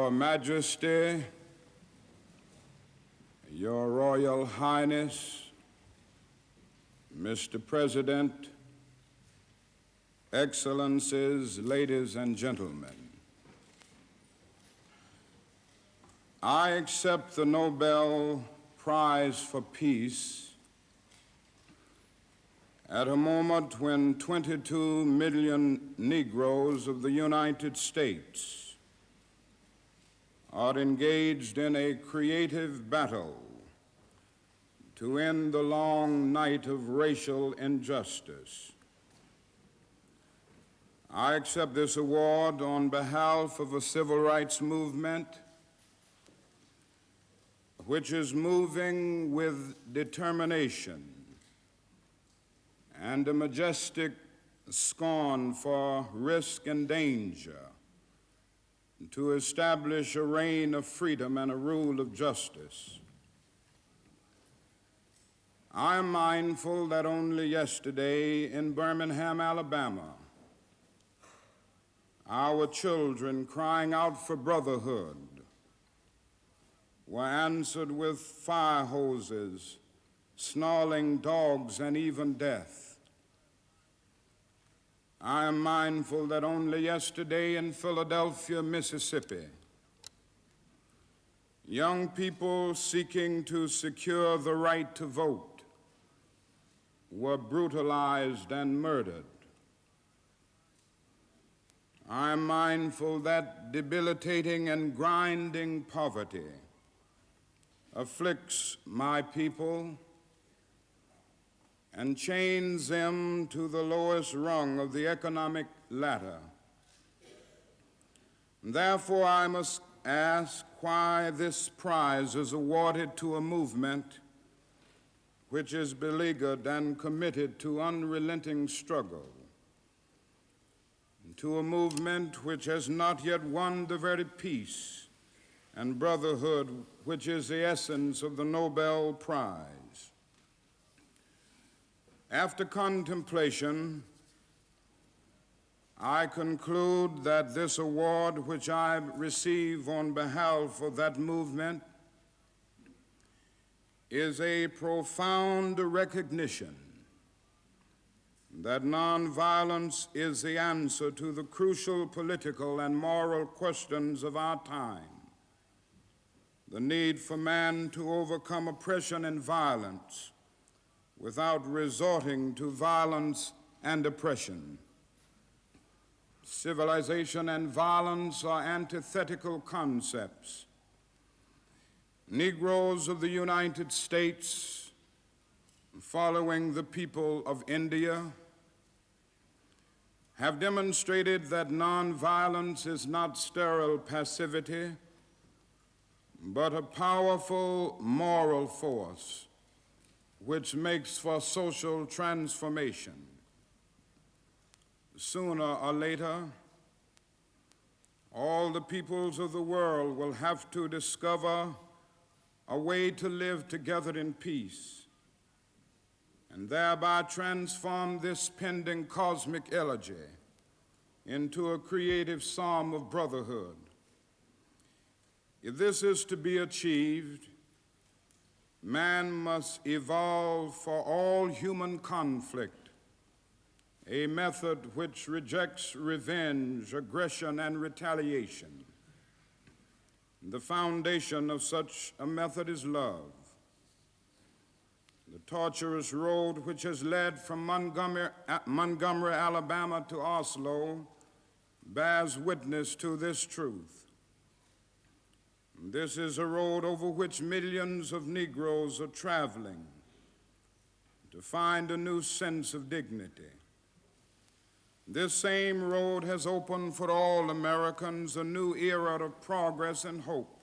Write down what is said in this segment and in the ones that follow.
Your Majesty, Your Royal Highness, Mr. President, Excellencies, ladies and gentlemen, I accept the Nobel Prize for Peace at a moment when 22 million Negroes of the United States are engaged in a creative battle to end the long night of racial injustice. I accept this award on behalf of a civil rights movement which is moving with determination and a majestic scorn for risk and danger to establish a reign of freedom and a rule of justice. I am mindful that only yesterday in Birmingham, Alabama, our children crying out for brotherhood were answered with fire hoses, snarling dogs, and even death. I am mindful that only yesterday in Philadelphia, Mississippi, young people seeking to secure the right to vote were brutalized and murdered. I am mindful that debilitating and grinding poverty afflicts my people and chains them to the lowest rung of the economic ladder. Therefore, I must ask why this prize is awarded to a movement which is beleaguered and committed to unrelenting struggle, to a movement which has not yet won the very peace and brotherhood which is the essence of the Nobel Prize. After contemplation, I conclude that this award which I receive on behalf of that movement is a profound recognition that nonviolence is the answer to the crucial political and moral questions of our time. The need for man to overcome oppression and violence without resorting to violence and oppression. Civilization and violence are antithetical concepts. Negroes of the United States, following the people of India, have demonstrated that nonviolence is not sterile passivity, but a powerful moral force which makes for social transformation. Sooner or later, all the peoples of the world will have to discover a way to live together in peace and thereby transform this pending cosmic elegy into a creative psalm of brotherhood. If this is to be achieved, man must evolve for all human conflict a method which rejects revenge, aggression, and retaliation. The foundation of such a method is love. The tortuous road which has led from Montgomery, Alabama to Oslo bears witness to this truth. This is a road over which millions of Negroes are traveling to find a new sense of dignity. This same road has opened for all Americans a new era of progress and hope.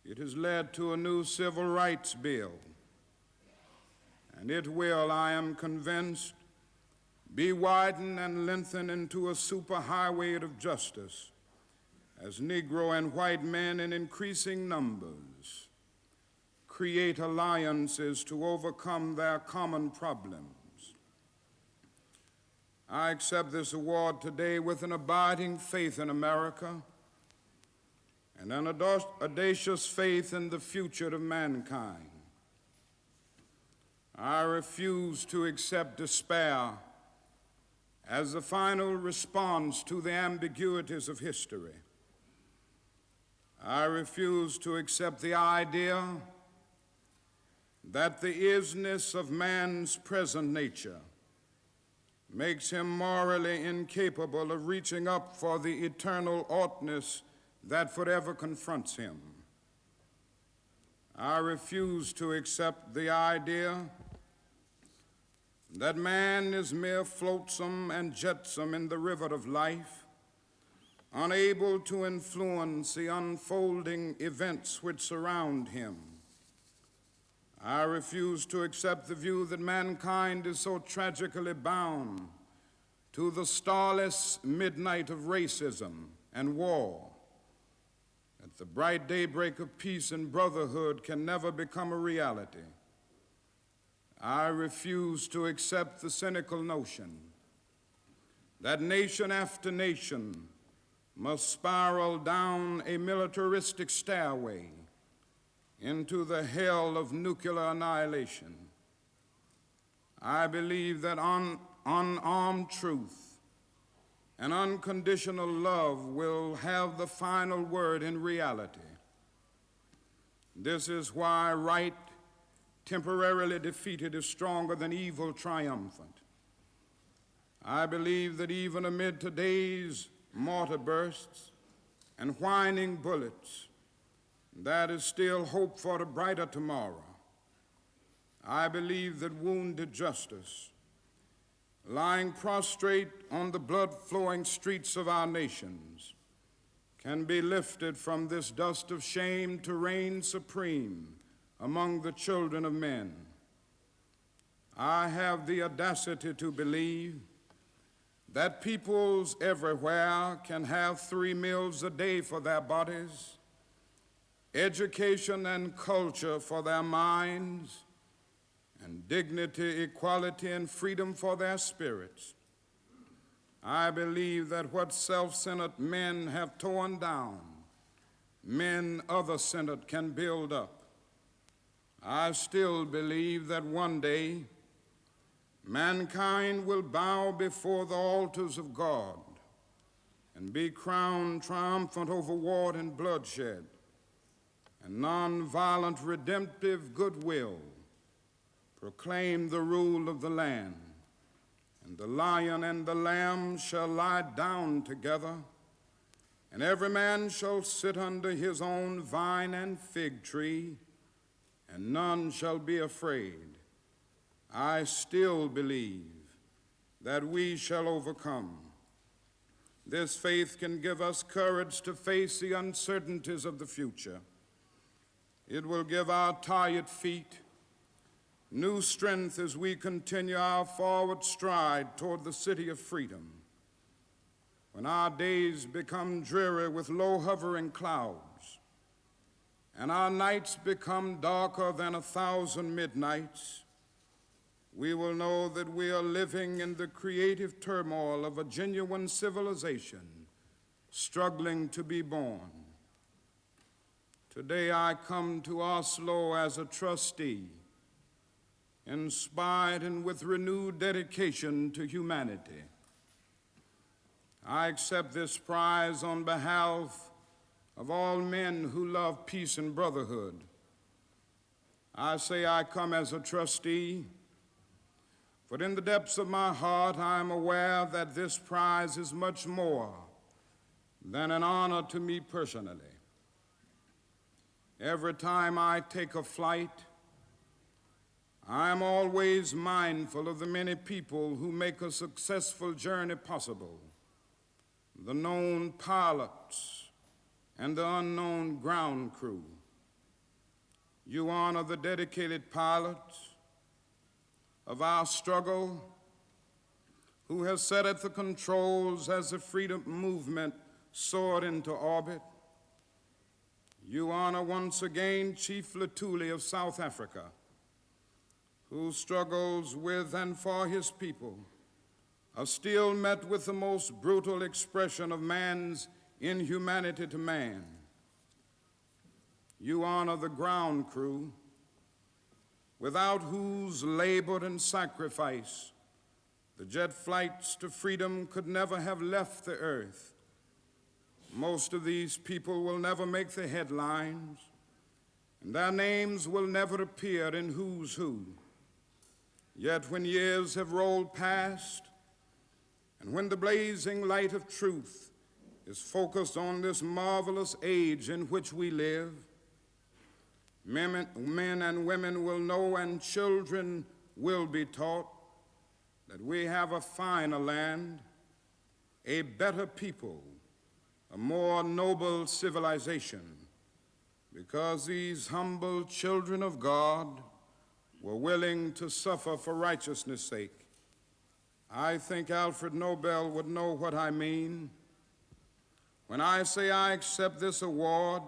It has led to a new civil rights bill, and it will, I am convinced, be widened and lengthened into a superhighway of justice as Negro and white men in increasing numbers create alliances to overcome their common problems. I accept this award today with an abiding faith in America and an audacious faith in the future of mankind. I refuse to accept despair as the final response to the ambiguities of history. I refuse to accept the idea that the isness of man's present nature makes him morally incapable of reaching up for the eternal oughtness that forever confronts him. I refuse to accept the idea that man is mere flotsam and jetsam in the river of life, unable to influence the unfolding events which surround him. I refuse to accept the view that mankind is so tragically bound to the starless midnight of racism and war that the bright daybreak of peace and brotherhood can never become a reality. I refuse to accept the cynical notion that nation after nation must spiral down a militaristic stairway into the hell of nuclear annihilation. I believe that unarmed truth and unconditional love will have the final word in reality. This is why right temporarily defeated is stronger than evil triumphant. I believe that even amid today's mortar bursts and whining bullets, that is still hope for a brighter tomorrow. I believe that wounded justice, lying prostrate on the blood-flowing streets of our nations, can be lifted from this dust of shame to reign supreme among the children of men. I have the audacity to believe that peoples everywhere can have 3 meals a day for their bodies, education and culture for their minds, and dignity, equality, and freedom for their spirits. I believe that what self-centered men have torn down, men other-centered can build up. I still believe that one day mankind will bow before the altars of God and be crowned triumphant over war and bloodshed and nonviolent redemptive goodwill, proclaim the rule of the land, and the lion and the lamb shall lie down together, and every man shall sit under his own vine and fig tree, and none shall be afraid. I still believe that we shall overcome. This faith can give us courage to face the uncertainties of the future. It will give our tired feet new strength as we continue our forward stride toward the city of freedom. When our days become dreary with low hovering clouds, and our nights become darker than 1,000 midnights, we will know that we are living in the creative turmoil of a genuine civilization struggling to be born. Today I come to Oslo as a trustee, inspired and with renewed dedication to humanity. I accept this prize on behalf of all men who love peace and brotherhood. I say I come as a trustee, but in the depths of my heart I am aware that this prize is much more than an honor to me personally. Every time I take a flight, I am always mindful of the many people who make a successful journey possible, the known pilots and the unknown ground crew. You honor the dedicated pilots of our struggle who has sat at the controls as the freedom movement soared into orbit. You honor once again Chief Lutuli of South Africa, who struggles with and for his people are still met with the most brutal expression of man's inhumanity to man. you honor the ground crew, without whose labor and sacrifice the jet flights to freedom could never have left the earth. Most of these people will never make the headlines, and their names will never appear in Who's Who. Yet when years have rolled past, and when the blazing light of truth is focused on this marvelous age in which we live, men and women will know and children will be taught that we have a finer land, a better people, a more noble civilization, because these humble children of God were willing to suffer for righteousness' sake. I think Alfred Nobel would know what I mean when I say I accept this award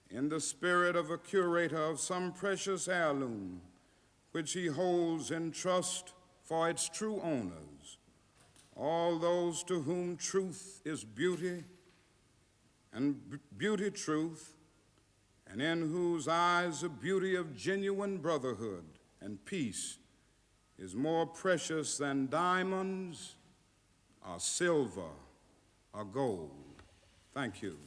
in the spirit of a curator of some precious heirloom which he holds in trust for its true owners, all those to whom truth is beauty and beauty truth, and in whose eyes the beauty of genuine brotherhood and peace is more precious than diamonds or silver or gold. Thank you.